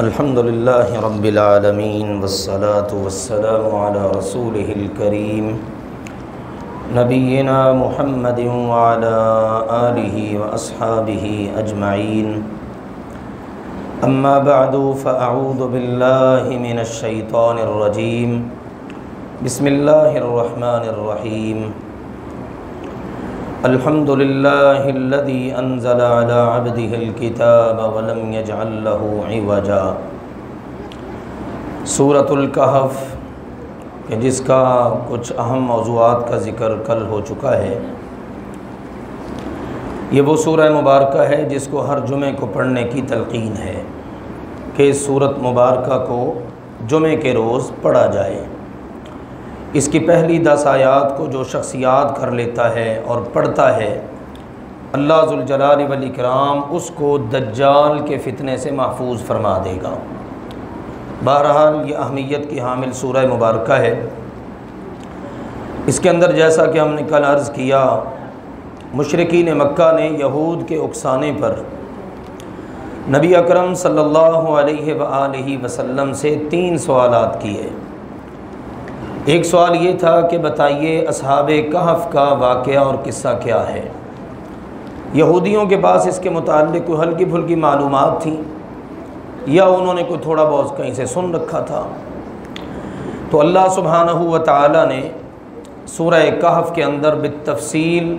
الحمد للہ رب العالمین والصلاة والسلام علی رسولہ الکریم نبینا محمد وعلی آلہ واصحابہ اجمعین اما بعد فاعوذ باللہ من الشیطان الرجیم بسم اللہ الرحمن الرحیم الحمد للہ الذی انزل علی عبدہ الکتاب ولم یجعل لہ عوجا۔ سورۃ الکہف کہ جس کا کچھ اہم موضوعات کا ذکر کل ہو چکا ہے، یہ وہ سورہ مبارکہ ہے جس کو ہر جمعے کو پڑھنے کی تلقین ہے کہ اس سورۃ مبارکہ کو جمعے کے روز پڑھا جائے۔ اس کی پہلی 10 آیات کو جو شخص یاد کر لیتا ہے اور پڑھتا ہے، اللہ ذوالجلال والاکرام اس کو دجال کے فتنے سے محفوظ فرما دے گا۔ بہرحال یہ اہمیت کی حامل سورہ مبارکہ ہے۔ اس کے اندر جیسا کہ ہم نے کل عرض کیا، مشرکین مکہ نے یہود کے اکسانے پر نبی اکرم صلی اللہ علیہ وآلہ وسلم سے 3 سوالات کیے۔ ایک سوال یہ تھا کہ بتائیے اصحاب کہف کا واقعہ اور قصہ کیا ہے۔ یہودیوں کے پاس اس کے متعلق کوئی ہلکی پھلکی معلومات تھیں یا انہوں نے کوئی تھوڑا بہت کہیں سے سن رکھا تھا۔ تو اللہ سبحانہ و تعالی نے سورہ کہف کے اندر بالتفصیل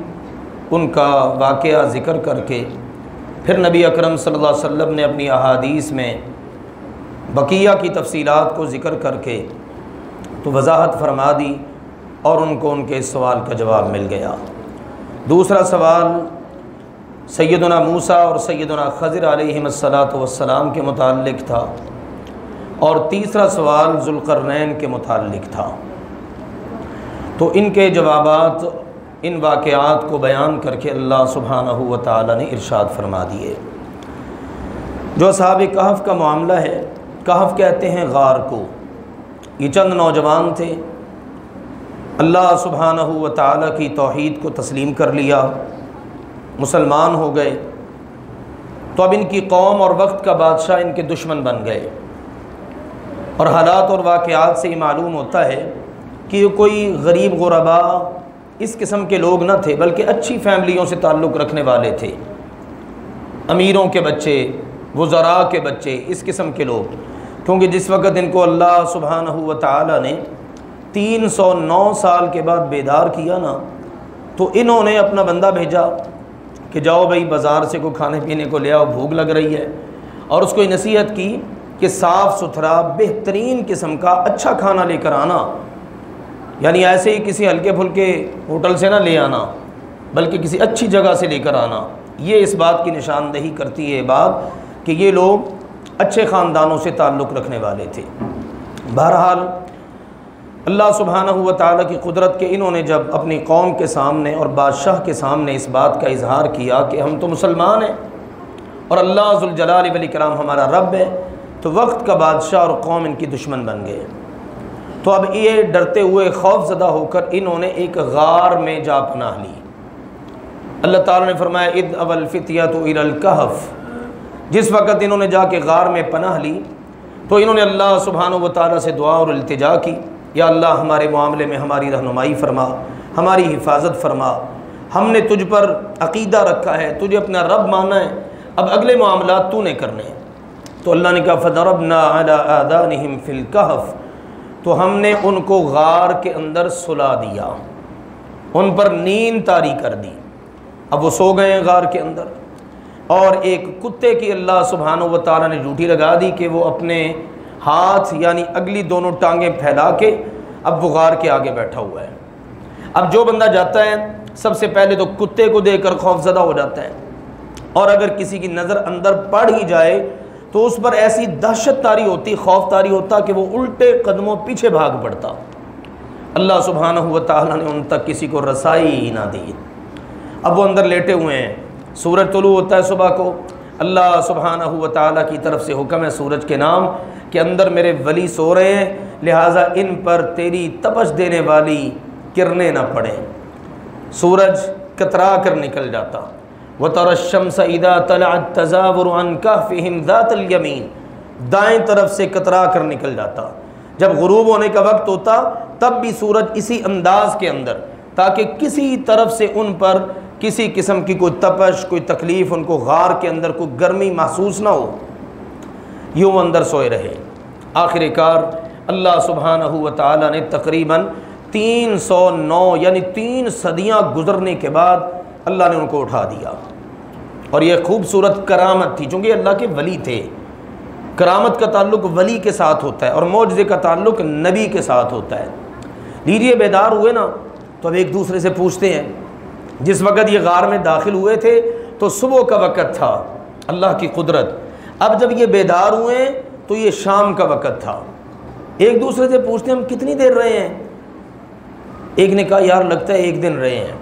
ان کا واقعہ ذکر کر کے پھر نبی اکرم صلی اللہ علیہ وسلم نے اپنی احادیث میں بقیہ کی تفصیلات کو ذکر کر کے تو وضاحت فرما دی اور ان کو ان کے اس سوال کا جواب مل گیا۔ دوسرا سوال سیدنا موسیٰ اور سیدنا خضر علیہم السلام کے متعلق تھا، اور تیسرا سوال ذوالقرنین کے متعلق تھا۔ تو ان کے جوابات ان واقعات کو بیان کر کے اللہ سبحانہ و تعالی نے ارشاد فرما دیے۔ جو اصحاب کہف کا معاملہ ہے، کہف کہتے ہیں غار کو۔ یہ چند نوجوان تھے، اللہ سبحانہ و تعالی کی توحید کو تسلیم کر لیا، مسلمان ہو گئے۔ تو اب ان کی قوم اور وقت کا بادشاہ ان کے دشمن بن گئے، اور حالات اور واقعات سے یہ معلوم ہوتا ہے کہ یہ کوئی غریب غربا اس قسم کے لوگ نہ تھے، بلکہ اچھی فیملیوں سے تعلق رکھنے والے تھے، امیروں کے بچے، وزراء کے بچے، اس قسم کے لوگ۔ کیونکہ جس وقت ان کو اللہ سبحانہ و تعالی نے 309 سال کے بعد بیدار کیا نا، تو انہوں نے اپنا بندہ بھیجا کہ جاؤ بھائی بازار سے کوئی کھانے پینے کو لے آؤ، بھوک لگ رہی ہے، اور اس کو نصیحت کی کہ صاف ستھرا بہترین قسم کا اچھا کھانا لے کر آنا، یعنی ایسے ہی کسی ہلکے پھلکے ہوٹل سے نہ لے آنا، بلکہ کسی اچھی جگہ سے لے کر آنا۔ یہ اس بات کی نشاندہی کرتی ہے بات کہ یہ لوگ اچھے خاندانوں سے تعلق رکھنے والے تھے۔ بہرحال اللہ سبحانہ و تعالیٰ کی قدرت کے انہوں نے جب اپنی قوم کے سامنے اور بادشاہ کے سامنے اس بات کا اظہار کیا کہ ہم تو مسلمان ہیں اور اللہ ذوالجلال والاکرام ہمارا رب ہے، تو وقت کا بادشاہ اور قوم ان کی دشمن بن گئے۔ تو اب یہ ڈرتے ہوئے خوف زدہ ہو کر انہوں نے ایک غار میں جا پناہ لی۔ اللہ تعالیٰ نے فرمایا اذ اوی الفتیۃ الی الکہف، جس وقت انہوں نے جا کے غار میں پناہ لی تو انہوں نے اللہ سبحانہ و تعالیٰ سے دعا اور التجا کی، یا اللہ ہمارے معاملے میں ہماری رہنمائی فرما، ہماری حفاظت فرما، ہم نے تجھ پر عقیدہ رکھا ہے، تجھے اپنا رب مانا ہے، اب اگلے معاملات تو نے کرنے ہیں۔ تو اللہ نے کہا فضربنا علی آذانہم فی الکہف، تو ہم نے ان کو غار کے اندر سلا دیا، ان پر نیند طاری کر دی۔ اب وہ سو گئے ہیں غار کے اندر، اور ایک کتے کی اللہ سبحانہ و تعالیٰ نے ڈیوٹی لگا دی کہ وہ اپنے ہاتھ یعنی اگلی دونوں ٹانگیں پھیلا کے اب وہ غار کے آگے بیٹھا ہوا ہے۔ اب جو بندہ جاتا ہے سب سے پہلے تو کتے کو دیکھ کر خوف زدہ ہو جاتا ہے، اور اگر کسی کی نظر اندر پڑ ہی جائے تو اس پر ایسی دہشت طاری ہوتی، خوف طاری ہوتا کہ وہ الٹے قدموں پیچھے بھاگ پڑتا۔ اللہ سبحانہ و تعالیٰ نے ان تک کسی کو رسائی ہی نہ دی۔ اب وہ اندر لیٹے ہوئے ہیں، سورج طلوع ہوتا ہے صبح کو، اللہ سبحانہ و تعالیٰ کی طرف سے حکم ہے سورج کے نام کہ اندر میرے ولی سو رہے ہیں، لہٰذا ان پر تیری تپش دینے والی کرنیں نہ پڑیں۔ سورج کترا کر نکل جاتا، وَتَرَى الشَّمْسَ إِذَا طَلَعَتْ تَزَاوَرُ عَنْ كَهْفِهِمْ ذَاتَ الْيَمِينِ، دائیں طرف سے کترا کر نکل جاتا۔ جب غروب ہونے کا وقت ہوتا تب بھی سورج اسی انداز کے اندر، تاکہ کسی طرف سے ان پر کسی قسم کی کوئی تپش، کوئی تکلیف، ان کو غار کے اندر کوئی گرمی محسوس نہ ہو، یوں اندر سوئے رہے۔ آخر کار اللہ سبحانہ و تعالیٰ نے تقریباً 309 یعنی 3 صدیاں گزرنے کے بعد اللہ نے ان کو اٹھا دیا۔ اور یہ خوبصورت کرامت تھی، چونکہ اللہ کے ولی تھے۔ کرامت کا تعلق ولی کے ساتھ ہوتا ہے اور معجزے کا تعلق نبی کے ساتھ ہوتا ہے۔ لیجیے بیدار ہوئے نا تو اب ایک دوسرے سے پوچھتے ہیں، جس وقت یہ غار میں داخل ہوئے تھے تو صبح کا وقت تھا، اللہ کی قدرت۔ اب جب یہ بیدار ہوئے تو یہ شام کا وقت تھا۔ ایک دوسرے سے پوچھتے ہیں ہم کتنی دیر رہے ہیں؟ ایک نے کہا یار لگتا ہے 1 دن رہے ہیں۔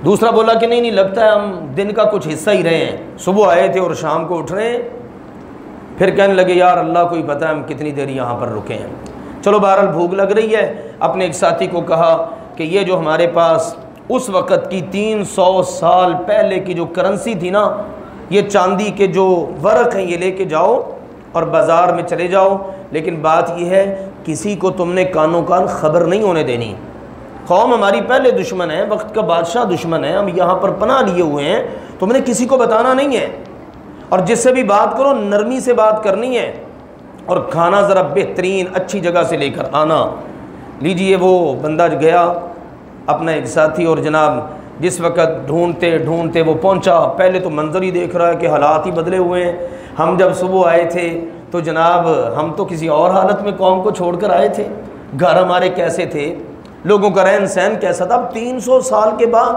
دوسرا بولا کہ نہیں لگتا ہے ہم دن کا کچھ حصہ ہی رہے ہیں، صبح آئے تھے اور شام کو اٹھ رہے ہیں۔ پھر کہنے لگے یار اللہ کو ہی پتہ ہے ہم کتنی دیر یہاں پر رکے ہیں۔ چلو بہرحال بھوک لگ رہی ہے، اپنے ایک ساتھی کو کہا کہ یہ جو ہمارے پاس اس وقت کی 300 سال پہلے کی جو کرنسی تھی نا، یہ چاندی کے جو ورق ہیں یہ لے کے جاؤ اور بازار میں چلے جاؤ، لیکن بات یہ ہے کسی کو تم نے کانوں کان خبر نہیں ہونے دینی۔ قوم ہماری پہلے دشمن ہے، وقت کا بادشاہ دشمن ہے، ہم یہاں پر پناہ لیے ہوئے ہیں، تم نے کسی کو بتانا نہیں ہے، اور جس سے بھی بات کرو نرمی سے بات کرنی ہے، اور کھانا ذرا بہترین اچھی جگہ سے لے کر آنا۔ لیجئے وہ بندہ گیا اپنا ایک ساتھی، اور جناب جس وقت ڈھونڈتے ڈھونڈتے وہ پہنچا، پہلے تو منظر ہی دیکھ رہا ہے کہ حالات ہی بدلے ہوئے ہیں۔ ہم جب صبح آئے تھے تو جناب ہم تو کسی اور حالت میں قوم کو چھوڑ کر آئے تھے، گھر ہمارے کیسے تھے، لوگوں کا رہن سہن کیسا تھا۔ اب 300 سال کے بعد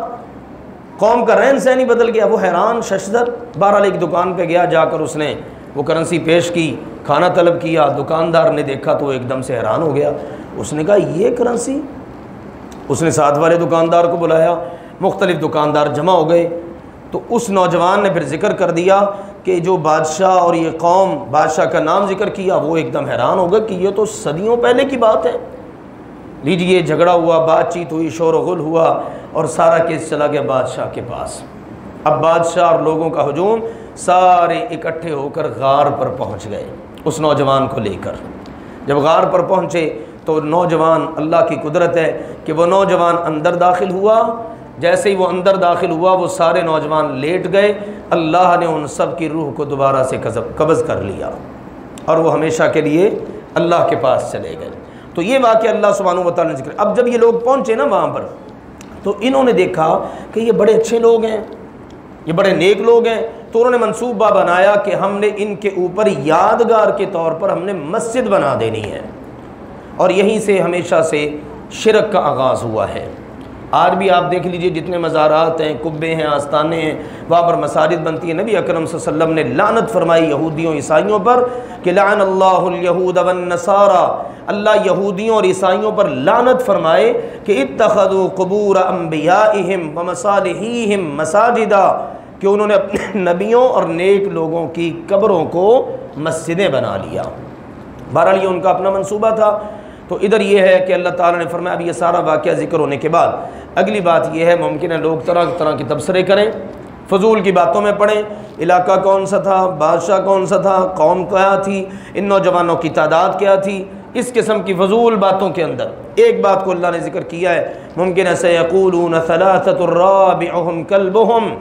قوم کا رہن سہن ہی بدل گیا۔ وہ حیران ششدر، بہرحال ایک دکان پہ گیا، جا کر اس نے وہ کرنسی پیش کی، کھانا طلب کیا، دکاندار نے دیکھا تو ایک دم سے حیران ہو گیا۔ اس نے کہا یہ کرنسی؟ اس نے ساتھ والے دکاندار کو بلایا، مختلف دکاندار جمع ہو گئے، تو اس نوجوان نے پھر ذکر کر دیا کہ جو بادشاہ اور یہ قوم، بادشاہ کا نام ذکر کیا، وہ ایک دم حیران ہو گیا کہ یہ تو صدیوں پہلے کی بات ہے۔ لیجئے جھگڑا ہوا، بات چیت ہوئی، شور و غل ہوا، اور سارا کیس چلا گیا بادشاہ کے پاس۔ اب بادشاہ اور لوگوں کا ہجوم سارے اکٹھے ہو کر غار پر پہنچ گئے اس نوجوان کو لے کر۔ جب غار پر پہنچے تو نوجوان، اللہ کی قدرت ہے کہ وہ نوجوان اندر داخل ہوا۔ جیسے ہی وہ اندر داخل ہوا وہ سارے نوجوان لیٹ گئے، اللہ نے ان سب کی روح کو دوبارہ سے قبض کر لیا، اور وہ ہمیشہ کے لیے اللہ کے پاس چلے گئے۔ تو یہ واقعہ اللہ سبحانہ و تعالیٰ نے ذکر۔ اب جب یہ لوگ پہنچے نا وہاں پر تو انہوں نے دیکھا کہ یہ بڑے اچھے لوگ ہیں، یہ بڑے نیک لوگ ہیں، تو انہوں نے منصوبہ بنایا کہ ہم نے ان کے اوپر یادگار کے طور پر ہم نے مسجد بنا دینی ہے، اور یہیں سے ہمیشہ سے شرک کا آغاز ہوا ہے۔ آج بھی آپ دیکھ لیجئے جتنے مزارات ہیں، قبے ہیں، آستانے ہیں، وہاں پر مساجد بنتی ہیں۔ نبی اکرم صلی اللہ علیہ وسلم نے لعنت فرمائی یہودیوں عیسائیوں پر کہ لعن اللہ الیہود والنصارى، اللہ یہودیوں اور عیسائیوں پر لعنت فرمائے کہ اتخذوا قبور انبیائہم ومصالحیہم مساجدا، کہ انہوں نے اپنے نبیوں اور نیک لوگوں کی قبروں کو مسجدیں بنا لیا۔ بہرحال یہ ان کا اپنا منصوبہ تھا۔ تو ادھر یہ ہے کہ اللہ تعالیٰ نے فرمایا اب یہ سارا واقعہ ذکر ہونے کے بعد اگلی بات یہ ہے، ممکن ہے لوگ طرح طرح کے تبصرے کریں، فضول کی باتوں میں پڑیں، علاقہ کون سا تھا، بادشاہ کون سا تھا، قوم کیا تھی، ان نوجوانوں کی تعداد کیا تھی، اس قسم کی فضول باتوں کے اندر ایک بات کو اللہ نے ذکر کیا ہے، ممکن ہے سیقولون ثلاثۃ رابعہم کلبہم،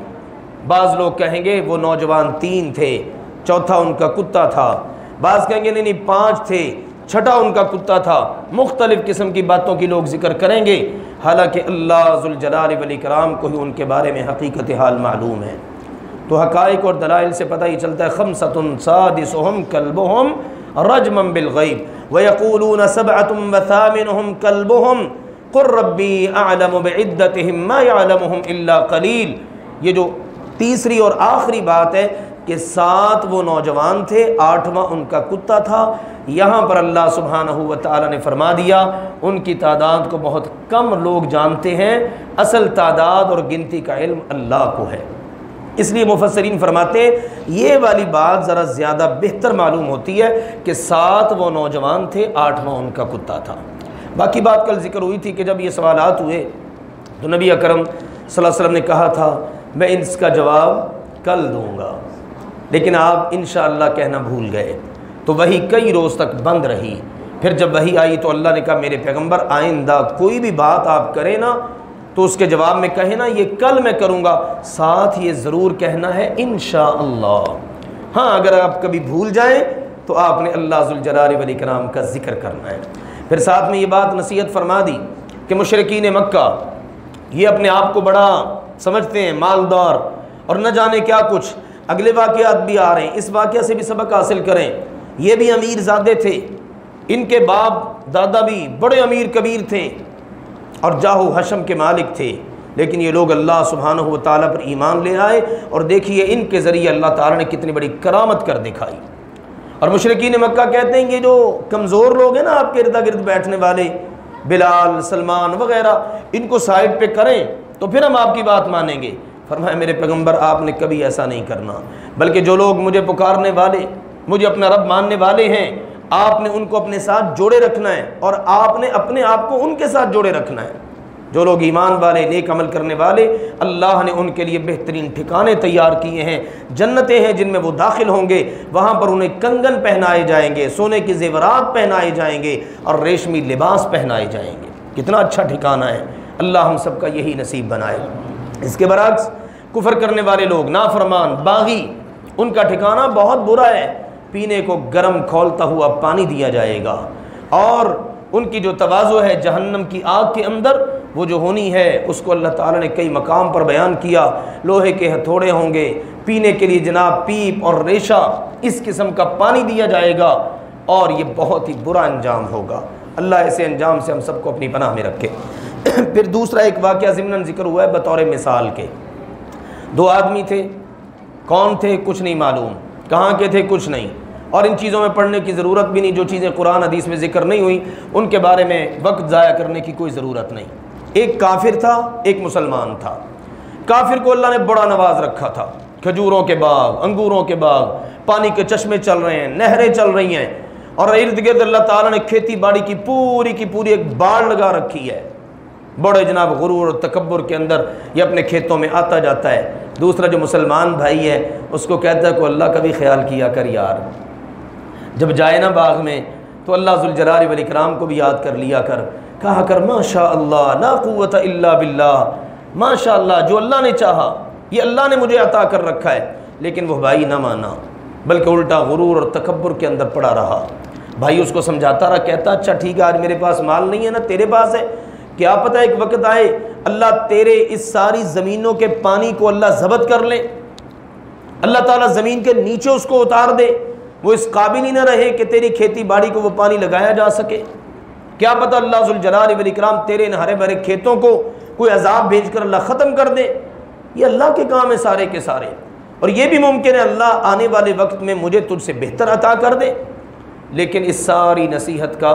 بعض لوگ کہیں گے وہ نوجوان 3 تھے، چوتھا ان کا کتا تھا، بعض کہیں گے نہیں 5 تھے، چھٹا ان کا کتا تھا، مختلف قسم کی باتوں کی لوگ ذکر کریں گے، حالانکہ اللہ ذوالجلال والاکرام کو ہی ان کے بارے میں حقیقت حال معلوم ہے۔ تو حقائق اور دلائل سے پتہ ہی چلتا ہے، خمسۃ سادسہم کلبہم رجما بالغیب ویقولون سبعۃ وثامنہم کلبہم قل ربی اعلم بعدتہم ما یعلمہم الا قلیل۔ یہ جو تیسری اور آخری بات ہے کہ 7 وہ نوجوان تھے، 8واں ان کا کتا تھا، یہاں پر اللہ سبحانہ و تعالیٰ نے فرما دیا ان کی تعداد کو بہت کم لوگ جانتے ہیں، اصل تعداد اور گنتی کا علم اللہ کو ہے۔ اس لیے مفسرین فرماتے ہیں یہ والی بات ذرا زیادہ بہتر معلوم ہوتی ہے کہ 7 وہ نوجوان تھے، 8واں ان کا کتا تھا۔ باقی بات کل ذکر ہوئی تھی کہ جب یہ سوالات ہوئے تو نبی اکرم صلی اللہ علیہ وسلم نے کہا تھا میں اس کا جواب کل دوں گا، لیکن آپ انشاءاللہ کہنا بھول گئے۔ تو وہی کئی روز تک بند رہی۔ پھر جب وہی آئی تو اللہ نے کہا میرے پیغمبر آئندہ کوئی بھی بات آپ کریں نا تو اس کے جواب میں کہیں نا یہ کل میں کروں گا، ساتھ یہ ضرور کہنا ہے انشاءاللہ۔ ہاں اگر آپ کبھی بھول جائیں تو آپ نے اللہ ذوالجلال والاکرام کا ذکر کرنا ہے۔ پھر ساتھ میں یہ بات نصیحت فرما دی کہ مشرکین مکہ یہ اپنے آپ کو بڑا سمجھتے ہیں، مالدار اور نہ جانے کیا کچھ، اگلے واقعات بھی آ رہے ہیں، اس واقعہ سے بھی سبق حاصل کریں۔ یہ بھی امیر زادے تھے، ان کے باپ دادا بھی بڑے امیر کبیر تھے اور جاہ و حشم کے مالک تھے، لیکن یہ لوگ اللہ سبحانہ و تعالیٰ پر ایمان لے آئے اور دیکھیے ان کے ذریعے اللہ تعالیٰ نے کتنی بڑی کرامت کر دکھائی۔ اور مشرکین مکہ کہتے ہیں یہ جو کمزور لوگ ہیں نا آپ کے ارد گرد بیٹھنے والے، بلال، سلمان وغیرہ، ان کو سائڈ پہ کریں تو پھر ہم آپ کی بات مانیں گے۔ فرمایا میرے پیغمبر آپ نے کبھی ایسا نہیں کرنا، بلکہ جو لوگ مجھے پکارنے والے، مجھے اپنا رب ماننے والے ہیں، آپ نے ان کو اپنے ساتھ جوڑے رکھنا ہے اور آپ نے اپنے آپ کو ان کے ساتھ جوڑے رکھنا ہے۔ جو لوگ ایمان والے، نیک عمل کرنے والے، اللہ نے ان کے لیے بہترین ٹھکانے تیار کیے ہیں، جنتیں ہیں جن میں وہ داخل ہوں گے، وہاں پر انہیں کنگن پہنائے جائیں گے، سونے کے زیورات پہنائے جائیں گے اور ریشمی لباس پہنائے جائیں گے۔ کتنا اچھا ٹھکانہ ہے، اللہ ہم سب کا یہی نصیب بنائے۔ اس کے برعکس کفر کرنے والے لوگ، نافرمان، باغی، ان کا ٹھکانہ بہت برا ہے، پینے کو گرم کھولتا ہوا پانی دیا جائے گا، اور ان کی جو تواضع ہے جہنم کی آگ کے اندر وہ جو ہونی ہے اس کو اللہ تعالیٰ نے کئی مقام پر بیان کیا۔ لوہے کے ہتھوڑے ہوں گے، پینے کے لیے جناب پیپ اور ریشہ اس قسم کا پانی دیا جائے گا، اور یہ بہت ہی برا انجام ہوگا۔ اللہ ایسے انجام سے ہم سب کو اپنی پناہ میں رکھے۔ پھر دوسرا ایک واقعہ ضمناً ذکر ہوا ہے بطور مثال کے۔ دو آدمی تھے، کون تھے کچھ نہیں معلوم، کہاں کے تھے کچھ نہیں، اور ان چیزوں میں پڑھنے کی ضرورت بھی نہیں، جو چیزیں قرآن حدیث میں ذکر نہیں ہوئی ان کے بارے میں وقت ضائع کرنے کی کوئی ضرورت نہیں۔ ایک کافر تھا، ایک مسلمان تھا۔ کافر کو اللہ نے بڑا نواز رکھا تھا، کھجوروں کے باغ، انگوروں کے باغ، پانی کے چشمے چل رہے ہیں، نہریں چل رہی ہیں، اور ارد گرد اللہ تعالیٰ نے کھیتی باڑی کی پوری ایک باڑ لگا رکھی ہے۔ بڑے جناب غرور اور تکبر کے اندر یہ اپنے کھیتوں میں آتا جاتا ہے۔ دوسرا جو مسلمان بھائی ہے اس کو کہتا ہے کہ اللہ کا بھی خیال کیا کر یار، جب جائے نا باغ میں تو اللہ ذوالجلال والاکرام کو بھی یاد کر لیا کر، کہا کر ماشاء اللہ لا قوت الا باللہ، ماشاء اللہ جو اللہ نے چاہا یہ اللہ نے مجھے عطا کر رکھا ہے۔ لیکن وہ بھائی نہ مانا، بلکہ الٹا غرور اور تکبر کے اندر پڑا رہا۔ بھائی اس کو سمجھاتا رہا، کہتا اچھا ٹھیک ہے آج میرے پاس مال نہیں ہے نا تیرے پاس ہے، کیا پتہ ایک وقت آئے اللہ تیرے اس ساری زمینوں کے پانی کو اللہ ضبط کر لے، اللہ تعالیٰ زمین کے نیچے اس کو اتار دے، وہ اس قابل ہی نہ رہے کہ تیری کھیتی باڑی کو وہ پانی لگایا جا سکے۔ کیا پتہ اللہ ذوالجلال والاکرام تیرے ان ہرے بھرے کھیتوں کو کوئی عذاب بھیج کر اللہ ختم کر دے۔ یہ اللہ کے کام ہے سارے کے سارے، اور یہ بھی ممکن ہے اللہ آنے والے وقت میں مجھے تجھ سے بہتر عطا کر دے۔ لیکن اس ساری نصیحت کا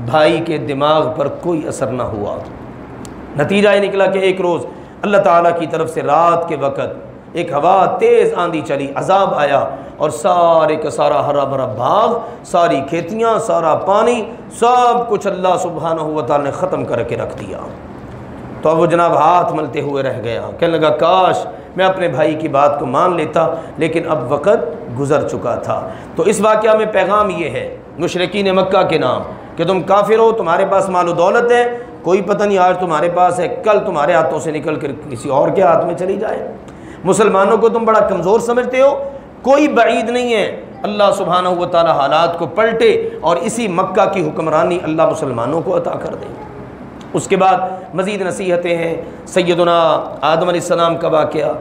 بھائی کے دماغ پر کوئی اثر نہ ہوا۔ نتیجہ یہ نکلا کہ ایک روز اللہ تعالیٰ کی طرف سے رات کے وقت ایک ہوا تیز آندھی چلی، عذاب آیا، اور سارے کا سارا ہرا بھرا باغ، ساری کھیتیاں، سارا پانی، سب کچھ اللہ سبحانہ و تعالیٰ نے ختم کر کے رکھ دیا۔ تو اب وہ جناب ہاتھ ملتے ہوئے رہ گیا، کہنے لگا کاش میں اپنے بھائی کی بات کو مان لیتا، لیکن اب وقت گزر چکا تھا۔ تو اس واقعہ میں پیغام یہ ہے مشرکین مکہ کے نام کہ تم کافر ہو، تمہارے پاس مال و دولت ہے، کوئی پتہ نہیں آج تمہارے پاس ہے کل تمہارے ہاتھوں سے نکل کر کسی اور کے ہاتھ میں چلی جائے۔ مسلمانوں کو تم بڑا کمزور سمجھتے ہو، کوئی بعید نہیں ہے اللہ سبحانہ و تعالی حالات کو پلٹے اور اسی مکہ کی حکمرانی اللہ مسلمانوں کو عطا کر دے۔ اس کے بعد مزید نصیحتیں ہیں، سیدنا آدم علیہ السلام کا واقعہ،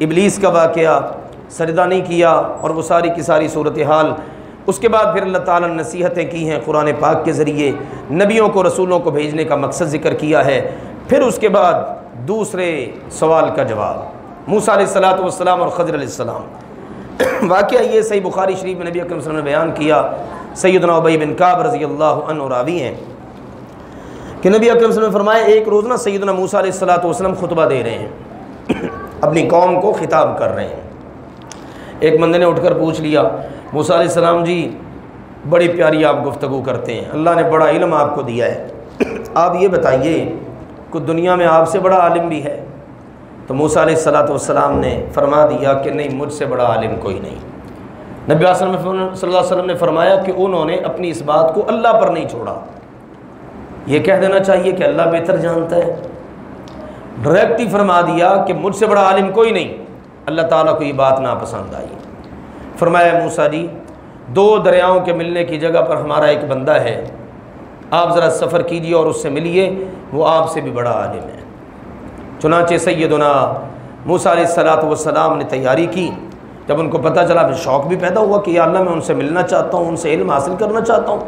ابلیس کا واقعہ، سجدہ نہیں کیا اور وہ ساری کی ساری صورتحال۔ اس کے بعد پھر اللہ تعالیٰ نے نصیحتیں کی ہیں قرآن پاک کے ذریعے، نبیوں کو رسولوں کو بھیجنے کا مقصد ذکر کیا ہے۔ پھر اس کے بعد دوسرے سوال کا جواب، موسیٰ علیہ السلام اور خضر علیہ السلام۔ واقعہ یہ صحیح بخاری شریف میں نبی اکرم صلی اللہ علیہ وسلم نے بیان کیا، سیدنا ابی بن کعب رضی اللہ عنہ راوی ہیں کہ نبی اکرم صلی اللہ علیہ وسلم نے فرمایا ایک روز نا سیدنا موسیٰ علیہ السلام خطبہ دے رہے ہیں، اپنی قوم کو خطاب کر رہے ہیں۔ ایک بندے نے اٹھ کر پوچھ لیا، موسیٰ علیہ السلام جی بڑی پیاری آپ گفتگو کرتے ہیں، اللہ نے بڑا علم آپ کو دیا ہے، آپ یہ بتائیے کہ دنیا میں آپ سے بڑا عالم بھی ہے؟ تو موسیٰ علیہ السلام نے فرما دیا کہ نہیں، مجھ سے بڑا عالم کوئی نہیں۔ نبی صلی اللہ علیہ وسلم نے فرمایا کہ انہوں نے اپنی اس بات کو اللہ پر نہیں چھوڑا. یہ کہہ دینا چاہیے کہ اللہ بہتر جانتا ہے. ڈائریکٹ ہی فرما دیا کہ مجھ سے بڑا عالم کوئی نہیں. اللہ تعالیٰ کو یہ بات ناپسند آئی. فرمایا موسیٰ جی 2 دریاؤں کے ملنے کی جگہ پر ہمارا ایک بندہ ہے, آپ ذرا سفر کیجیے اور اس سے ملیے, وہ آپ سے بھی بڑا عالم ہے. چنانچہ سیدنا موسیٰ علیہ السلام نے تیاری کی. جب ان کو پتہ چلا پھر شوق بھی پیدا ہوا کہ یا اللہ میں ان سے ملنا چاہتا ہوں, ان سے علم حاصل کرنا چاہتا ہوں.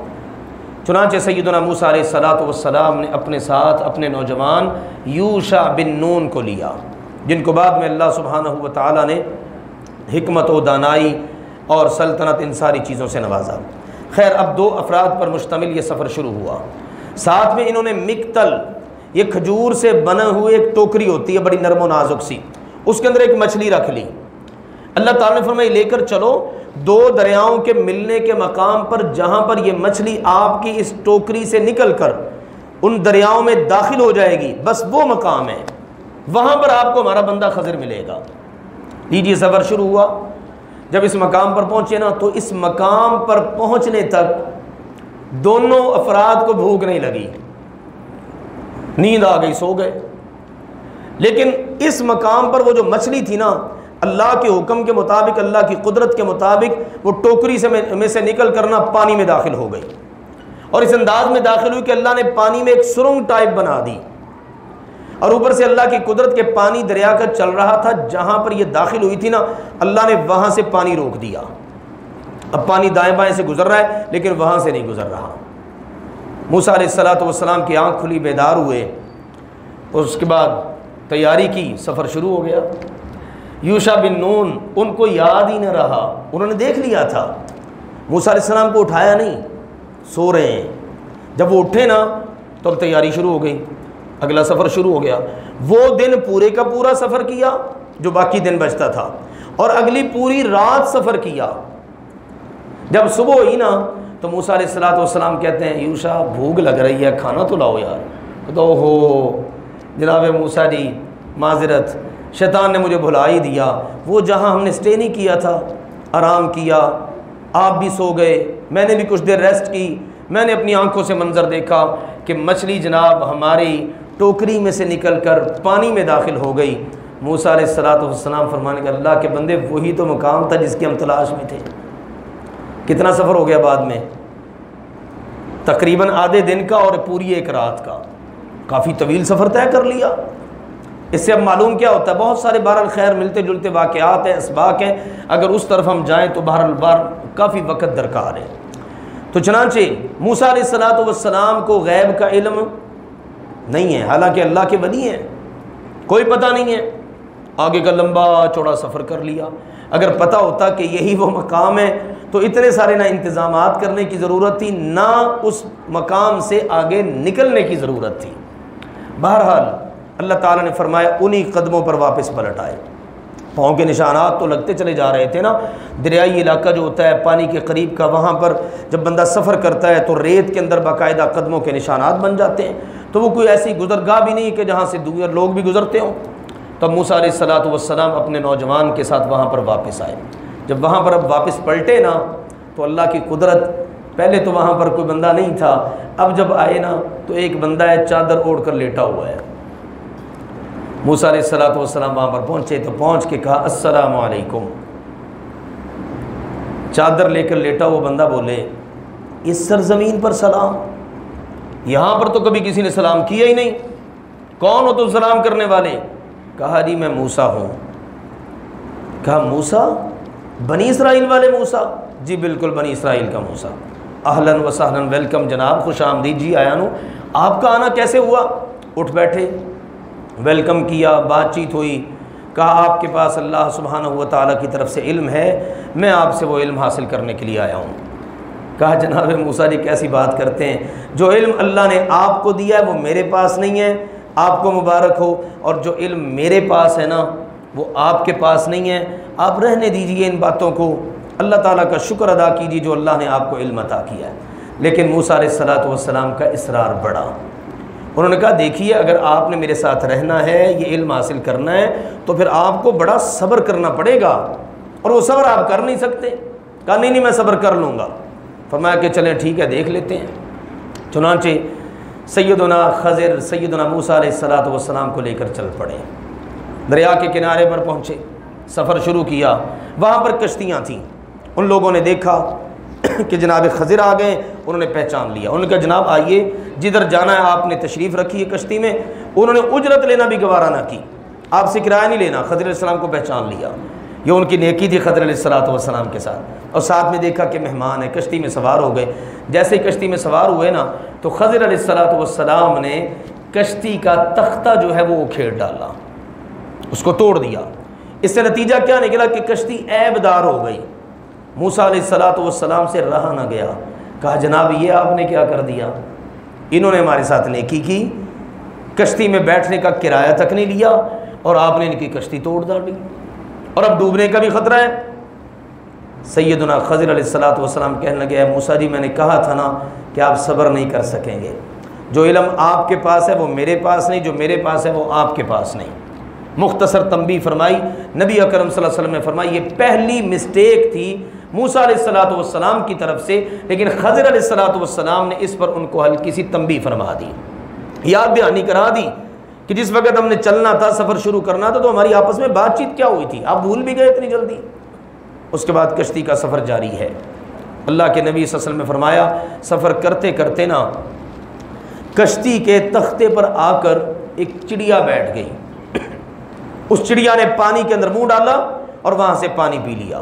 چنانچہ سیدنا موسیٰ علیہ السلام نے اپنے ساتھ اپنے نوجوان یوشع بن نون کو لیا, جن کو بعد میں اللہ سبحانہ و تعالیٰ نے حکمت و دانائی اور سلطنت ان ساری چیزوں سے نوازا. خیر اب 2 افراد پر مشتمل یہ سفر شروع ہوا. ساتھ میں انہوں نے مکتل, یہ کھجور سے بنا ہوئے ایک ٹوکری ہوتی ہے بڑی نرم و نازک سی, اس کے اندر ایک مچھلی رکھ لی. اللہ تعالیٰ نے فرمایا لے کر چلو 2 دریاؤں کے ملنے کے مقام پر, جہاں پر یہ مچھلی آپ کی اس ٹوکری سے نکل کر ان دریاؤں میں داخل ہو جائے گی, بس وہ مقام ہے, وہاں پر آپ کو ہمارا بندہ خضر ملے گا. لیجیے سفر شروع ہوا. جب اس مقام پر پہنچے نا تو اس مقام پر پہنچنے تک دونوں افراد کو بھوک نہیں لگی, نیند آ گئی, سو گئے. لیکن اس مقام پر وہ جو مچھلی تھی نا, اللہ کے حکم کے مطابق, اللہ کی قدرت کے مطابق وہ ٹوکری میں سے نکل کرنا پانی میں داخل ہو گئی, اور اس انداز میں داخل ہوئی کہ اللہ نے پانی میں ایک سرنگ ٹائپ بنا دی, اور اوپر سے اللہ کی قدرت کے پانی دریا کا چل رہا تھا. جہاں پر یہ داخل ہوئی تھی نا, اللہ نے وہاں سے پانی روک دیا. اب پانی دائیں بائیں سے گزر رہا ہے لیکن وہاں سے نہیں گزر رہا. موسیٰ علیہ السلام کی آنکھ کھلی, بیدار ہوئے, اور اس کے بعد تیاری کی, سفر شروع ہو گیا. یوشع بن نون ان کو یاد ہی نہ رہا, انہوں نے دیکھ لیا تھا, موسیٰ علیہ السلام کو اٹھایا نہیں, سو رہے ہیں. جب وہ اٹھے نا تو اب تیاری شروع ہو گئی, اگلا سفر شروع ہو گیا. وہ دن پورے کا پورا سفر کیا جو باقی دن بچتا تھا, اور اگلی پوری رات سفر کیا. جب صبح ہوئی نا تو موسیٰ علیہ السلام کہتے ہیں یوشع بھوک لگ رہی ہے, کھانا تو لاؤ یار. تو ہو جناب موسیٰ جی معذرت, شیطان نے مجھے بھلا ہی دیا. وہ جہاں ہم نے سٹے نہیں کیا تھا, آرام کیا, آپ بھی سو گئے, میں نے بھی کچھ دیر ریسٹ کی. میں نے اپنی آنکھوں سے منظر دیکھا کہ مچھلی جناب ہماری ٹوکری میں سے نکل کر پانی میں داخل ہو گئی. موسیٰ علیہ السلام فرمانے کہ اللہ کے بندے وہی تو مقام تھا جس کی ہم تلاش میں تھے. کتنا سفر ہو گیا بعد میں, تقریباً آدھے دن کا اور پوری ایک رات کا, کافی طویل سفر طے کر لیا. اس سے اب معلوم کیا ہوتا ہے, بہت سارے بہرحال خیر ملتے جلتے واقعات ہیں, اسباق ہیں, اگر اس طرف ہم جائیں تو بہرحال کافی وقت درکار ہے. تو چنانچہ موسیٰ علیہ السلام کو غیب کا علم نہیں ہے, حالانکہ اللہ کے ولی ہیں, کوئی پتہ نہیں ہے. آگے کا لمبا چوڑا سفر کر لیا. اگر پتہ ہوتا کہ یہی وہ مقام ہے تو اتنے سارے نہ انتظامات کرنے کی ضرورت تھی, نہ اس مقام سے آگے نکلنے کی ضرورت تھی. بہرحال اللہ تعالیٰ نے فرمایا انہی قدموں پر واپس پلٹ آئے. پاؤں کے نشانات تو لگتے چلے جا رہے تھے نا. دریائی علاقہ جو ہوتا ہے پانی کے قریب کا, وہاں پر جب بندہ سفر کرتا ہے تو ریت کے اندر باقاعدہ قدموں کے نشانات بن جاتے ہیں. تو وہ کوئی ایسی گزرگاہ بھی نہیں کہ جہاں سے دوسرے لوگ بھی گزرتے ہوں. تب موسیٰ علیہ السلام اپنے نوجوان کے ساتھ وہاں پر واپس آئے. جب وہاں پر اب واپس پلٹے نا تو اللہ کی قدرت, پہلے تو وہاں پر کوئی بندہ نہیں تھا, اب جب آئے نا تو ایک بندہ ہے چادر اوڑھ کر لیٹا ہوا ہے. موسیٰ علیہ السلام وہاں پر پہنچے تو پہنچ کے کہا السلام علیکم. چادر لے کر لیٹا وہ بندہ بولے اس سرزمین پر سلام, یہاں پر تو کبھی کسی نے سلام کیا ہی نہیں, کون ہو تم سلام کرنے والے؟ کہا جی میں موسیٰ ہوں. کہا موسیٰ, بنی اسرائیل والے موسیٰ؟ جی بالکل بنی اسرائیل کا موسیٰ. اہلاً و سہلاً, ویلکم جناب, خوش آمدید, جی آیا نو. آپ کا آنا کیسے ہوا؟ اٹھ بیٹھے, ویلکم کیا, بات چیت ہوئی. کہا آپ کے پاس اللہ سبحانہ و تعالیٰ کی طرف سے علم ہے, میں آپ سے وہ علم حاصل کرنے کے لیے آیا ہوں. کہا جناب موسیٰ جی کیسی بات کرتے ہیں, جو علم اللہ نے آپ کو دیا ہے وہ میرے پاس نہیں ہے, آپ کو مبارک ہو, اور جو علم میرے پاس ہے نا وہ آپ کے پاس نہیں ہے. آپ رہنے دیجئے ان باتوں کو, اللہ تعالیٰ کا شکر ادا کیجیے جو اللہ نے آپ کو علم عطا کیا ہے. لیکن موسیٰ علیہ السلام کا اصرار بڑھا. انہوں نے کہا دیکھیے اگر آپ نے میرے ساتھ رہنا ہے, یہ علم حاصل کرنا ہے, تو پھر آپ کو بڑا صبر کرنا پڑے گا, اور وہ صبر آپ کر نہیں سکتے. کہا نہیں میں صبر کر لوں گا۔ فرمایا کہ چلیں ٹھیک ہے دیکھ لیتے ہیں۔ چنانچہ سیدنا خضر سیدنا موسیٰ علیہ السلام کو لے کر چل پڑے، دریا کے کنارے پر پہنچے، سفر شروع کیا۔ وہاں پر کشتیاں تھیں، ان لوگوں نے دیکھا کہ جناب خضر آ گئے، انہوں نے پہچان لیا، انہوں نے کہا جناب آئیے جدھر جانا ہے آپ نے تشریف رکھی ہے کشتی میں۔ انہوں نے اجرت لینا بھی گوارا نہ کی، آپ سے کرایہ نہیں لینا، خضر علیہ السلام کو پہچان لیا۔ یہ ان کی نیکی تھی خضر علیہ السلام کے ساتھ، اور ساتھ میں دیکھا کہ مہمان ہے، کشتی میں سوار ہو گئے۔ جیسے ہی کشتی میں سوار ہوئے نا تو خضر علیہ السلام نے کشتی کا تختہ جو ہے وہ اکھیڑ ڈالا، اس کو توڑ دیا۔ اس سے نتیجہ کیا نکلا کہ کشتی عیب دار ہو گئی۔ موسیٰ علیہ السلام سے رہا نہ گیا، کہا جناب یہ آپ نے کیا کر دیا؟ انہوں نے ہمارے ساتھ نیکی کی، کشتی میں بیٹھنے کا کرایہ تک نہیں لیا، اور آپ نے ان کی کشتی توڑ ڈالی، اور اب ڈوبنے کا بھی خطرہ ہے۔ سیدنا خضر علیہ السلام کہنے لگے اے موسیٰ جی میں نے کہا تھا نا کہ آپ صبر نہیں کر سکیں گے، جو علم آپ کے پاس ہے وہ میرے پاس نہیں، جو میرے پاس ہے وہ آپ کے پاس نہیں۔ مختصر تنبیہ فرمائی نبی اکرم صلی اللہ علیہ وسلم نے، فرمائی یہ پہلی مسٹیک تھی موسیٰ علیہ السلام کی طرف سے، لیکن خضر علیہ السلام نے اس پر ان کو ہلکی سی تنبیہ فرما دی، یاد دہانی کرا دی کہ جس وقت ہم نے چلنا تھا، سفر شروع کرنا تھا، تو ہماری آپس میں بات چیت کیا ہوئی تھی، آپ بھول بھی گئے اتنی جلدی۔ اس کے بعد کشتی کا سفر جاری ہے۔ اللہ کے نبی صلی اللہ علیہ وسلم نے فرمایا سفر کرتے کرتے نا کشتی کے تختے پر آ کر ایک چڑیا بیٹھ گئی، اس چڑیا نے پانی کے اندر منہ ڈالا اور وہاں سے پانی پی لیا۔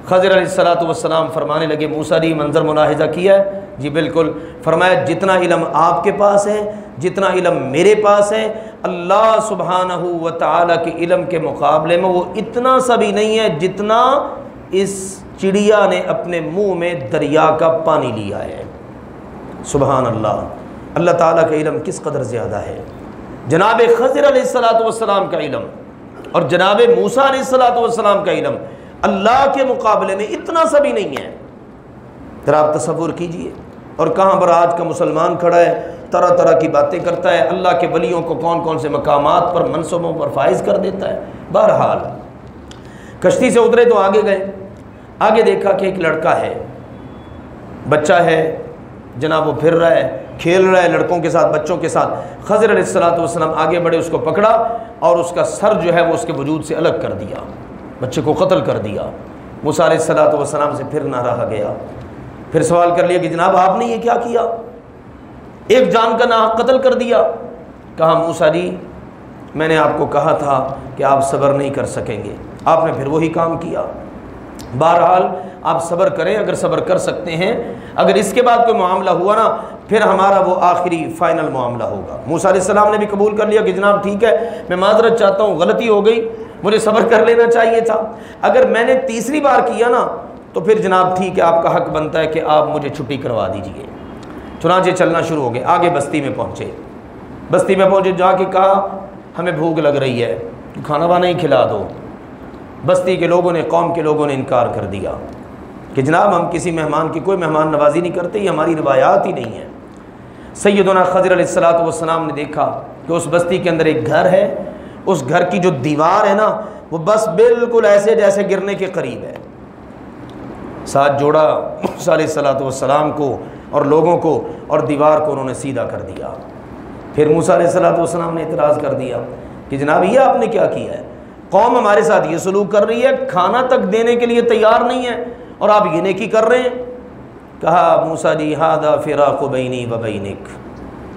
خضر علیہ السلام فرمانے لگے موسیٰ جی منظر ملاحظہ کیا ہے؟ جی بالکل۔ فرمایا جتنا علم آپ کے پاس ہے، جتنا علم میرے پاس ہے، اللہ سبحانہ و تعالیٰ کے علم کے مقابلے میں وہ اتنا سا بھی نہیں ہے جتنا اس چڑیا نے اپنے منہ میں دریا کا پانی لیا ہے۔ سبحان اللہ، اللہ تعالیٰ کا علم کس قدر زیادہ ہے۔ جناب خضر علیہ السلام کا علم اور جناب موسیٰ علیہ السلام کا علم اللہ کے مقابلے میں اتنا سا بھی نہیں ہے۔ ذرا آپ تصور کیجئے، اور کہاں پر آج کا مسلمان کھڑا ہے، طرح طرح کی باتیں کرتا ہے، اللہ کے ولیوں کو کون کون سے مقامات پر منصبوں پر فائز کر دیتا ہے۔ بہرحال کشتی سے اترے تو آگے گئے، آگے دیکھا کہ ایک لڑکا ہے، بچہ ہے جناب، وہ پھر رہا ہے، کھیل رہا ہے لڑکوں کے ساتھ، بچوں کے ساتھ۔ خضر علیہ السلام آگے بڑھے، اس کو پکڑا اور اس کا سر جو ہے وہ اس کے وجود سے الگ کر دیا، بچے کو قتل کر دیا۔ موسیٰ علیہ السلام سے پھر نہ رہا گیا، پھر سوال کر لیا کہ جناب آپ نے یہ کیا کیا، ایک جان کا ناحق قتل کر دیا۔ کہا موسیٰ جی میں نے آپ کو کہا تھا کہ آپ صبر نہیں کر سکیں گے، آپ نے پھر وہی کام کیا۔ بہرحال آپ صبر کریں اگر صبر کر سکتے ہیں، اگر اس کے بعد کوئی معاملہ ہوا نا پھر ہمارا وہ آخری فائنل معاملہ ہوگا۔ موسیٰ علیہ السلام نے بھی قبول کر لیا کہ جناب ٹھیک ہے میں معذرت چاہتا ہوں، غلطی ہو گئی، مجھے صبر کر لینا چاہیے تھا، اگر میں نے تیسری بار کیا نا تو پھر جناب ٹھیک ہے آپ کا حق بنتا ہے کہ آپ مجھے چھٹی کروا دیجئے۔ چنانچہ چلنا شروع ہو گئے، آگے بستی میں پہنچے، بستی میں پہنچے جا کے کہا ہمیں بھوک لگ رہی ہے، کھانا وانا ہی کھلا دو۔ بستی کے لوگوں نے، قوم کے لوگوں نے انکار کر دیا کہ جناب ہم کسی مہمان کی کوئی مہمان نوازی نہیں کرتے، یہ ہماری روایات ہی نہیں ہے۔ سیدنا خضر علیہ السلام نے دیکھا کہ اس بستی کے اندر ایک گھر ہے، اس گھر کی جو دیوار ہے نا وہ بس بالکل ایسے جیسے گرنے کے قریب ہے۔ ساتھ جوڑا موسیٰ علیہ السلام کو اور لوگوں کو، اور دیوار کو انہوں نے سیدھا کر دیا۔ پھر موسیٰ علیہ السلام نے اعتراض کر دیا کہ جناب یہ آپ نے کیا کیا ہے، قوم ہمارے ساتھ یہ سلوک کر رہی ہے، کھانا تک دینے کے لیے تیار نہیں ہے اور آپ یہ نیکی کر رہے ہیں۔ کہا موسیٰ جی ھذا فراق بینی و بینک،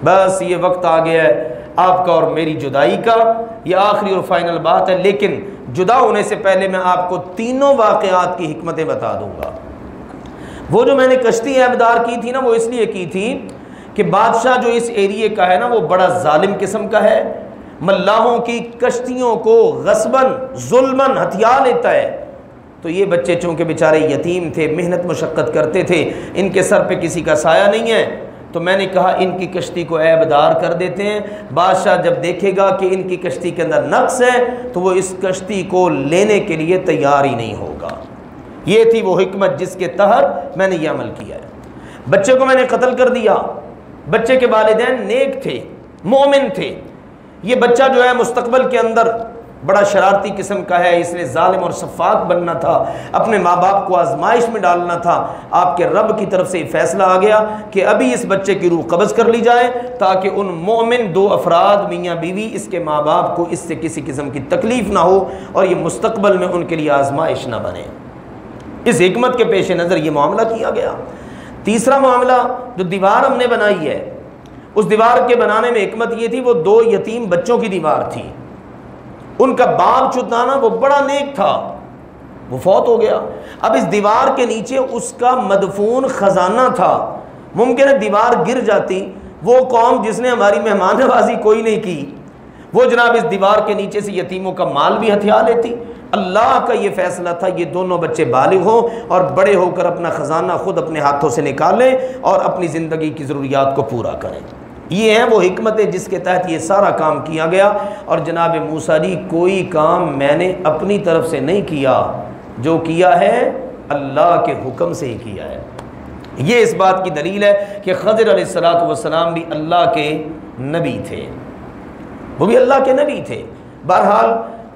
بس یہ وقت آ گیا ہے آپ کا اور میری جدائی کا، یہ آخری اور فائنل بات ہے، لیکن جدا ہونے سے پہلے میں آپ کو تینوں واقعات کی حکمتیں بتا دوں گا۔ وہ جو میں نے کشتی عیبدار کی تھی نا وہ اس لیے کی تھی کہ بادشاہ جو اس ایریے کا ہے نا وہ بڑا ظالم قسم کا ہے، ملاحوں کی کشتیوں کو غصباً ظلماً ہتھیا لیتا ہے۔ تو یہ بچے چونکہ بیچارے یتیم تھے، محنت مشقت کرتے تھے، ان کے سر پہ کسی کا سایہ نہیں ہے، تو میں نے کہا ان کی کشتی کو عیبدار کر دیتے ہیں، بادشاہ جب دیکھے گا کہ ان کی کشتی کے اندر نقص ہے تو وہ اس کشتی کو لینے کے لیے تیار ہی نہیں ہوگا۔ یہ تھی وہ حکمت جس کے تحت میں نے یہ عمل کیا ہے۔ بچے کو میں نے قتل کر دیا، بچے کے والدین نیک تھے، مومن تھے، یہ بچہ جو ہے مستقبل کے اندر بڑا شرارتی قسم کا ہے، اس نے ظالم اور سفاک بننا تھا، اپنے ماں باپ کو آزمائش میں ڈالنا تھا۔ آپ کے رب کی طرف سے یہ فیصلہ آ گیا کہ ابھی اس بچے کی روح قبض کر لی جائے تاکہ ان مومن دو افراد میاں بیوی اس کے ماں باپ کو اس سے کسی قسم کی تکلیف نہ ہو اور یہ مستقبل میں ان کے لیے آزمائش نہ بنے۔ اس حکمت کے پیش نظر یہ معاملہ کیا گیا۔ تیسرا معاملہ جو دیوار ہم نے بنائی ہے، اس دیوار کے بنانے میں حکمت یہ تھی، وہ 2 یتیم بچوں کی دیوار تھی۔ ان کا باپ چتانا وہ بڑا نیک تھا، وہ فوت ہو گیا۔ اب اس دیوار کے نیچے اس کا مدفون خزانہ تھا، ممکن ہے دیوار گر جاتی، وہ قوم جس نے ہماری مہمان نوازی کوئی نہیں کی، وہ جناب اس دیوار کے نیچے سے یتیموں کا مال بھی ہتھیا لیتی۔ اللہ کا یہ فیصلہ تھا یہ دونوں بچے بالغ ہوں اور بڑے ہو کر اپنا خزانہ خود اپنے ہاتھوں سے نکالیں اور اپنی زندگی کی ضروریات کو پورا کریں۔ یہ ہیں وہ حکمتیں جس کے تحت یہ سارا کام کیا گیا۔ اور جناب موسیٰ جی کوئی کام میں نے اپنی طرف سے نہیں کیا، جو کیا ہے اللہ کے حکم سے ہی کیا ہے۔ یہ اس بات کی دلیل ہے کہ خضر علیہ السلام بھی اللہ کے نبی تھے، وہ بھی اللہ کے نبی تھے۔ بہرحال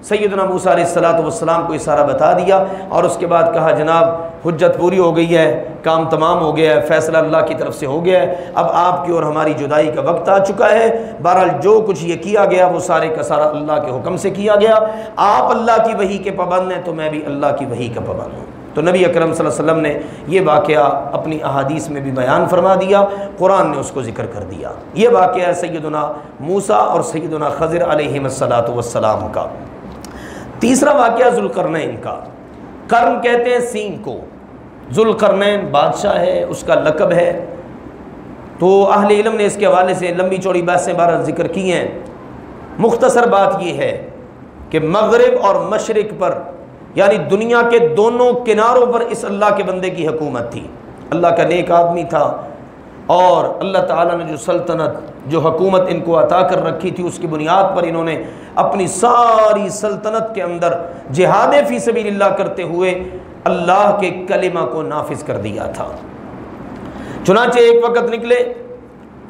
سیدنا موسیٰ علیہ السلام کو یہ سارا بتا دیا اور اس کے بعد کہا جناب حجت پوری ہو گئی ہے، کام تمام ہو گیا ہے، فیصلہ اللہ کی طرف سے ہو گیا ہے، اب آپ کی اور ہماری جدائی کا وقت آ چکا ہے۔ بہرحال جو کچھ یہ کیا گیا وہ سارے کا سارا اللہ کے حکم سے کیا گیا۔ آپ اللہ کی وحی کے پابند ہیں تو میں بھی اللہ کی وحی کا پابند ہوں۔ تو نبی اکرم صلی اللہ علیہ وسلم نے یہ واقعہ اپنی احادیث میں بھی بیان فرما دیا، قرآن نے اس کو ذکر کر دیا۔ یہ واقعہ ہے سیدنا موسیٰ اور سیدنا خضر علیہ السلام کا۔ تیسرا واقعہ ذوالقرنین کا۔ قرن کہتے ہیں سینگ کو، ذوالقرنین بادشاہ ہے، اس کا لقب ہے۔ تو اہل علم نے اس کے حوالے سے لمبی چوڑی بحثیں بہرحال ذکر کی ہیں۔ مختصر بات یہ ہے کہ مغرب اور مشرق پر یعنی دنیا کے دونوں کناروں پر اس اللہ کے بندے کی حکومت تھی۔ اللہ کا نیک آدمی تھا اور اللہ تعالیٰ نے جو سلطنت جو حکومت ان کو عطا کر رکھی تھی اس کی بنیاد پر انہوں نے اپنی ساری سلطنت کے اندر جہاد فی سبیل اللہ کرتے ہوئے اللہ کے کلمہ کو نافذ کر دیا تھا۔ چنانچہ ایک وقت نکلے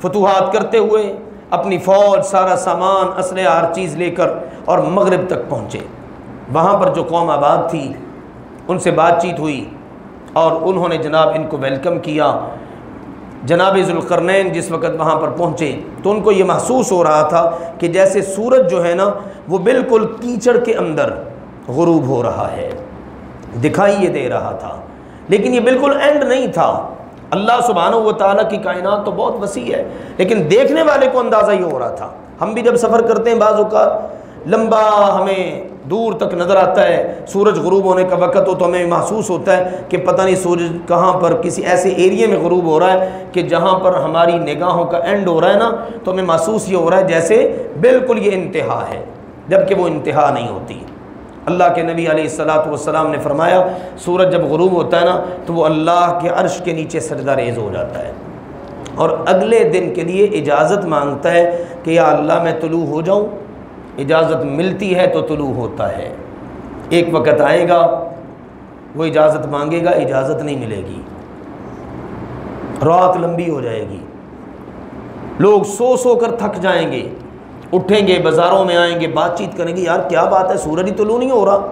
فتوحات کرتے ہوئے، اپنی فوج سارا سامان اسلحہ ہر چیز لے کر اور مغرب تک پہنچے۔ وہاں پر جو قوم آباد تھی ان سے بات چیت ہوئی اور انہوں نے جناب ان کو ویلکم کیا۔ جناب ذوالقرنین جس وقت وہاں پر پہنچے تو ان کو یہ محسوس ہو رہا تھا کہ جیسے سورج جو ہے نا وہ بالکل کیچڑ کے اندر غروب ہو رہا ہے، دکھائی یہ دے رہا تھا، لیکن یہ بالکل اینڈ نہیں تھا۔ اللہ سبحانہ و تعالیٰ کی کائنات تو بہت وسیع ہے، لیکن دیکھنے والے کو اندازہ یہ ہو رہا تھا۔ ہم بھی جب سفر کرتے ہیں بعض اوقات لمبا ہمیں دور تک نظر آتا ہے، سورج غروب ہونے کا وقت ہو تو ہمیں محسوس ہوتا ہے کہ پتہ نہیں سورج کہاں پر کسی ایسے ایریے میں غروب ہو رہا ہے کہ جہاں پر ہماری نگاہوں کا اینڈ ہو رہا ہے نا، تو ہمیں محسوس یہ ہو رہا ہے جیسے بالکل یہ انتہا ہے، جبکہ وہ انتہا نہیں ہوتی۔ اللہ کے نبی علیہ السلام نے فرمایا سورج جب غروب ہوتا ہے نا تو وہ اللہ کے عرش کے نیچے سجدہ ریز ہو جاتا ہے اور اگلے دن کے لیے اجازت مانگتا ہے کہ یا اللہ میں طلوع ہو جاؤں۔ اجازت ملتی ہے تو طلوع ہوتا ہے، ایک وقت آئے گا وہ اجازت مانگے گا، اجازت نہیں ملے گی، رات لمبی ہو جائے گی، لوگ سو سو کر تھک جائیں گے، اٹھیں گے بازاروں میں آئیں گے، بات چیت کریں گے، یار کیا بات ہے سورج ہی طلوع نہیں ہو رہا،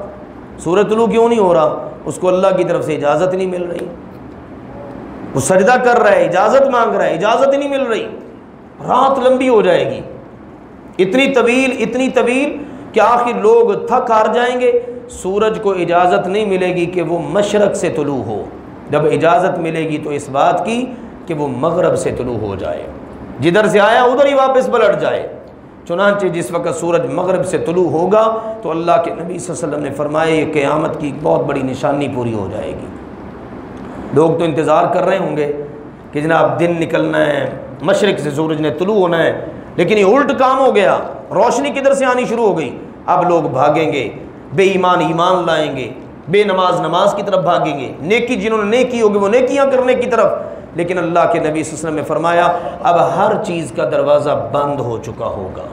سورج طلوع کیوں نہیں ہو رہا؟ اس کو اللہ کی طرف سے اجازت نہیں مل رہی، وہ سجدہ کر رہا ہے، اجازت مانگ رہا ہے، اجازت ہی نہیں مل رہی، رات لمبی ہو جائے گی، اتنی طویل کہ آخر لوگ تھک ہار جائیں گے، سورج کو اجازت نہیں ملے گی کہ وہ مشرق سے طلوع ہو، جب اجازت ملے گی تو اس بات کی کہ وہ مغرب سے طلوع ہو جائے، جدھر سے آیا ادھر ہی واپس پلٹ جائے۔ چنانچہ جس وقت سورج مغرب سے طلوع ہوگا تو اللہ کے نبی صلی اللہ علیہ وسلم نے فرمایا یہ قیامت کی بہت بڑی نشانی پوری ہو جائے گی۔ لوگ تو انتظار کر رہے ہوں گے کہ جناب دن نکلنا ہے، مشرق سے سورج نے طلوع ہونا ہے، لیکن یہ الٹ کام ہو گیا، روشنی کدھر سے آنی شروع ہو گئی، اب لوگ بھاگیں گے، بے ایمان ایمان لائیں گے، بے نماز نماز کی طرف بھاگیں گے، نیکی جنہوں نے نیکی ہوگی وہ نیکیاں کرنے کی طرف۔ لیکن اللہ کے نبی صلی اللہ علیہ وسلم نے فرمایا اب ہر چیز کا دروازہ بند ہو چکا ہوگا،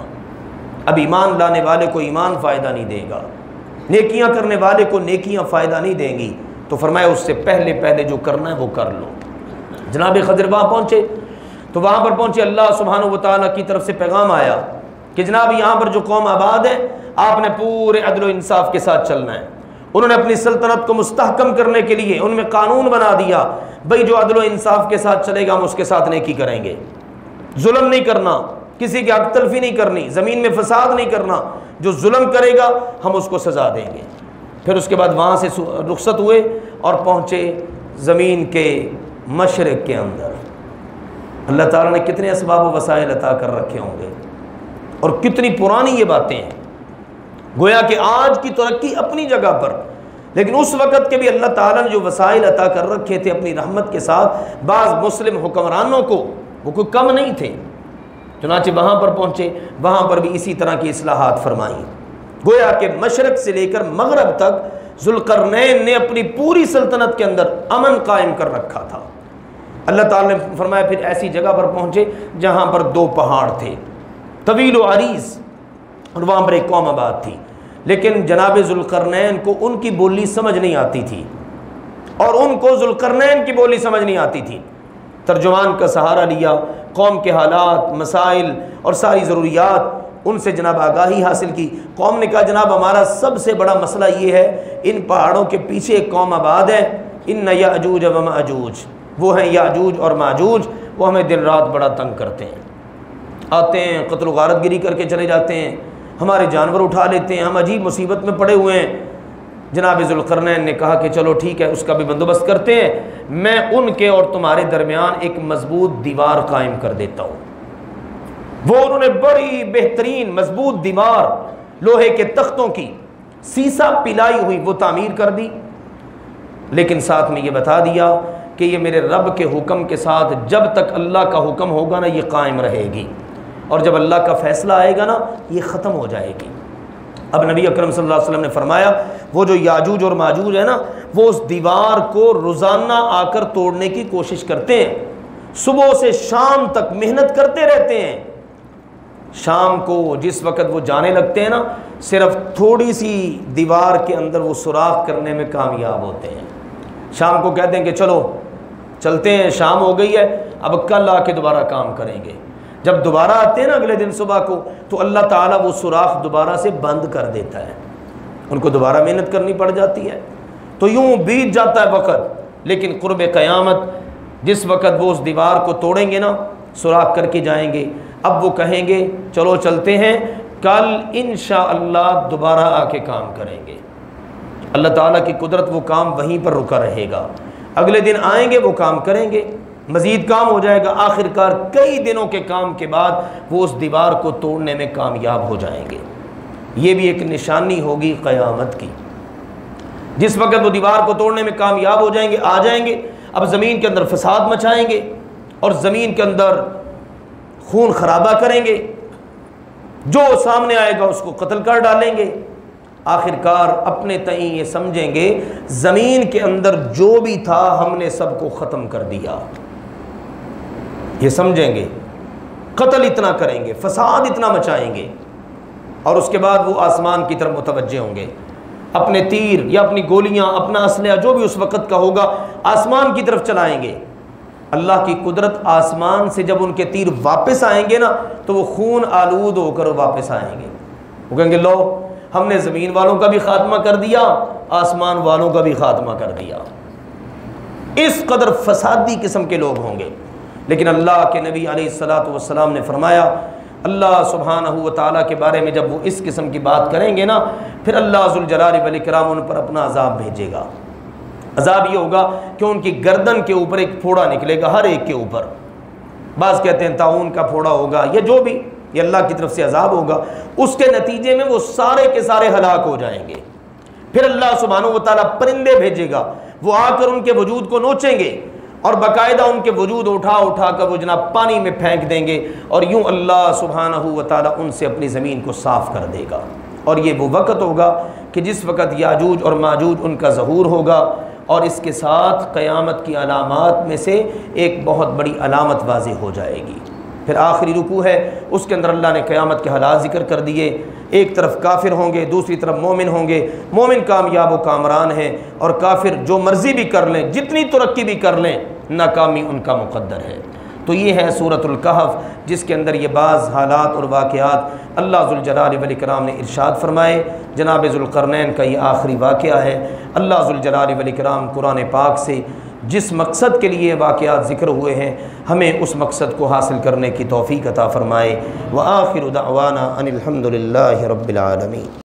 اب ایمان لانے والے کو ایمان فائدہ نہیں دے گا، نیکیاں کرنے والے کو نیکیاں فائدہ نہیں دیں گی، تو فرمایا اس سے پہلے جو کرنا ہے وہ کر لو۔ جناب خضر وہاں پہنچے تو وہاں پر پہنچے اللہ سبحانہ و تعالیٰ کی طرف سے پیغام آیا کہ جناب یہاں پر جو قوم آباد ہے آپ نے پورے عدل و انصاف کے ساتھ چلنا ہے۔ انہوں نے اپنی سلطنت کو مستحکم کرنے کے لیے ان میں قانون بنا دیا، بھئی جو عدل و انصاف کے ساتھ چلے گا ہم اس کے ساتھ نیکی کریں گے، ظلم نہیں کرنا، کسی کی حق تلفی نہیں کرنی، زمین میں فساد نہیں کرنا، جو ظلم کرے گا ہم اس کو سزا دیں گے۔ پھر اس کے بعد وہاں سے رخصت ہوئے اور پہنچے زمین کے مشرق کے اندر۔ اللہ تعالیٰ نے کتنے اسباب و وسائل عطا کر رکھے ہوں گے، اور کتنی پرانی یہ باتیں ہیں، گویا کہ آج کی ترقی اپنی جگہ پر، لیکن اس وقت کے بھی اللہ تعالیٰ نے جو وسائل عطا کر رکھے تھے اپنی رحمت کے ساتھ بعض مسلم حکمرانوں کو، وہ کوئی کم نہیں تھے، چنانچہ وہاں پر پہنچے، وہاں پر بھی اسی طرح کی اصلاحات فرمائیں۔ گویا کہ مشرق سے لے کر مغرب تک ذوالقرنین نے اپنی پوری سلطنت کے اندر امن قائم کر رکھا تھا۔ اللہ تعالیٰ نے فرمایا پھر ایسی جگہ پر پہنچے جہاں پر 2 پہاڑ تھے طویل و عریض، اور وہاں پر ایک قوم آباد تھی، لیکن جناب ذوالقرنین کو ان کی بولی سمجھ نہیں آتی تھی، اور ان کو ذوالقرنین کی بولی سمجھ نہیں آتی تھی۔ ترجمان کا سہارا لیا، قوم کے حالات، مسائل اور ساری ضروریات ان سے جناب آگاہی حاصل کی۔ قوم نے کہا جناب ہمارا سب سے بڑا مسئلہ یہ ہے، ان پہاڑوں کے پیچھے ایک قوم آباد ہے، ان یاجوج و ماجوج، وہ ہیں یاجوج اور ماجوج، وہ ہمیں دن رات بڑا تنگ کرتے ہیں، آتے ہیں قتل و غارت گری کر کے چلے جاتے ہیں، ہمارے جانور اٹھا لیتے ہیں، ہم عجیب مصیبت میں پڑے ہوئے ہیں۔ جناب ذوالقرنین نے کہا کہ چلو ٹھیک ہے، اس کا بھی بندوبست کرتے ہیں، میں ان کے اور تمہارے درمیان ایک مضبوط دیوار قائم کر دیتا ہوں۔ وہ انہوں نے بڑی بہترین مضبوط دیوار لوہے کے تختوں کی سیسا پلائی ہوئی وہ تعمیر کر دی، لیکن ساتھ میں یہ بتا دیا کہ یہ میرے رب کے حکم کے ساتھ جب تک اللہ کا حکم ہوگا نا یہ قائم رہے گی، اور جب اللہ کا فیصلہ آئے گا نا یہ ختم ہو جائے گی۔ اب نبی اکرم صلی اللہ علیہ وسلم نے فرمایا وہ جو یاجوج اور ماجوج ہے نا، وہ اس دیوار کو روزانہ آ کر توڑنے کی کوشش کرتے ہیں، صبح سے شام تک محنت کرتے رہتے ہیں۔ شام کو جس وقت وہ جانے لگتے ہیں نا، صرف تھوڑی سی دیوار کے اندر وہ سوراخ کرنے میں کامیاب ہوتے ہیں۔ شام کو کہتے ہیں کہ چلو چلتے ہیں، شام ہو گئی ہے، اب کل آ کے دوبارہ کام کریں گے۔ جب دوبارہ آتے ہیں نا اگلے دن صبح کو، تو اللہ تعالیٰ وہ سوراخ دوبارہ سے بند کر دیتا ہے، ان کو دوبارہ محنت کرنی پڑ جاتی ہے۔ تو یوں بیت جاتا ہے وقت، لیکن قرب قیامت جس وقت وہ اس دیوار کو توڑیں گے نا، سوراخ کر کے جائیں گے، اب وہ کہیں گے چلو چلتے ہیں، کل انشاءاللہ دوبارہ آ کے کام کریں گے۔ اللہ تعالیٰ کی قدرت، وہ کام وہیں پر رکا رہے گا، اگلے دن آئیں گے وہ کام کریں گے، مزید کام ہو جائے گا، آخر کار کئی دنوں کے کام کے بعد وہ اس دیوار کو توڑنے میں کامیاب ہو جائیں گے۔ یہ بھی ایک نشانی ہوگی قیامت کی، جس وقت وہ دیوار کو توڑنے میں کامیاب ہو جائیں گے، آ جائیں گے، اب زمین کے اندر فساد مچائیں گے اور زمین کے اندر خون خرابہ کریں گے، جو سامنے آئے گا اس کو قتل کر ڈالیں گے۔ آخر کار اپنے تئیں یہ سمجھیں گے زمین کے اندر جو بھی تھا ہم نے سب کو ختم کر دیا، یہ سمجھیں گے، قتل اتنا کریں گے، فساد اتنا مچائیں گے، اور اس کے بعد وہ آسمان کی طرف متوجہ ہوں گے، اپنے تیر یا اپنی گولیاں، اپنا اسلحہ جو بھی اس وقت کا ہوگا آسمان کی طرف چلائیں گے۔ اللہ کی قدرت، آسمان سے جب ان کے تیر واپس آئیں گے نا تو وہ خون آلود ہو کر واپس آئیں گے، وہ کہیں گے لو ہم نے زمین والوں کا بھی خاتمہ کر دیا، آسمان والوں کا بھی خاتمہ کر دیا۔ اس قدر فسادی قسم کے لوگ ہوں گے، لیکن اللہ کے نبی علیہ الصلاۃ والسلام نے فرمایا اللہ سبحانہ و تعالیٰ کے بارے میں جب وہ اس قسم کی بات کریں گے نا، پھر اللہ ذوالجلال والاکرام ان پر اپنا عذاب بھیجے گا۔ عذاب یہ ہوگا کہ ان کی گردن کے اوپر ایک پھوڑا نکلے گا، ہر ایک کے اوپر، بعض کہتے ہیں طاعون کا پھوڑا ہوگا یا جو بھی، یہ اللہ کی طرف سے عذاب ہوگا، اس کے نتیجے میں وہ سارے کے سارے ہلاک ہو جائیں گے۔ پھر اللہ سبحانہ و تعالیٰ پرندے بھیجے گا، وہ آ کر ان کے وجود کو نوچیں گے اور باقاعدہ ان کے وجود اٹھا اٹھا کر وہ جناب پانی میں پھینک دیں گے، اور یوں اللہ سبحانہ و تعالیٰ ان سے اپنی زمین کو صاف کر دے گا۔ اور یہ وہ وقت ہوگا کہ جس وقت یاجوج اور ماجوج ان کا ظہور ہوگا، اور اس کے ساتھ قیامت کی علامات میں سے ایک بہت بڑی علامت واضح ہو جائے گی۔ پھر آخری رکوع ہے، اس کے اندر اللہ نے قیامت کے حالات ذکر کر دیے، ایک طرف کافر ہوں گے، دوسری طرف مومن ہوں گے، مومن کامیاب و کامران ہیں، اور کافر جو مرضی بھی کر لیں، جتنی ترقی بھی کر لیں، ناکامی ان کا مقدر ہے۔ تو یہ ہے سورۃ الکہف، جس کے اندر یہ بعض حالات اور واقعات اللہ ذوالجلال والاکرام نے ارشاد فرمائے۔ جناب ذوالقرنین کا یہ آخری واقعہ ہے۔ اللہ ذوالجلال والاکرام قرآن پاک سے جس مقصد کے لیے واقعات ذکر ہوئے ہیں ہمیں اس مقصد کو حاصل کرنے کی توفیق عطا فرمائے۔ وآخر دعوانا ان الحمد للہ رب العالمین۔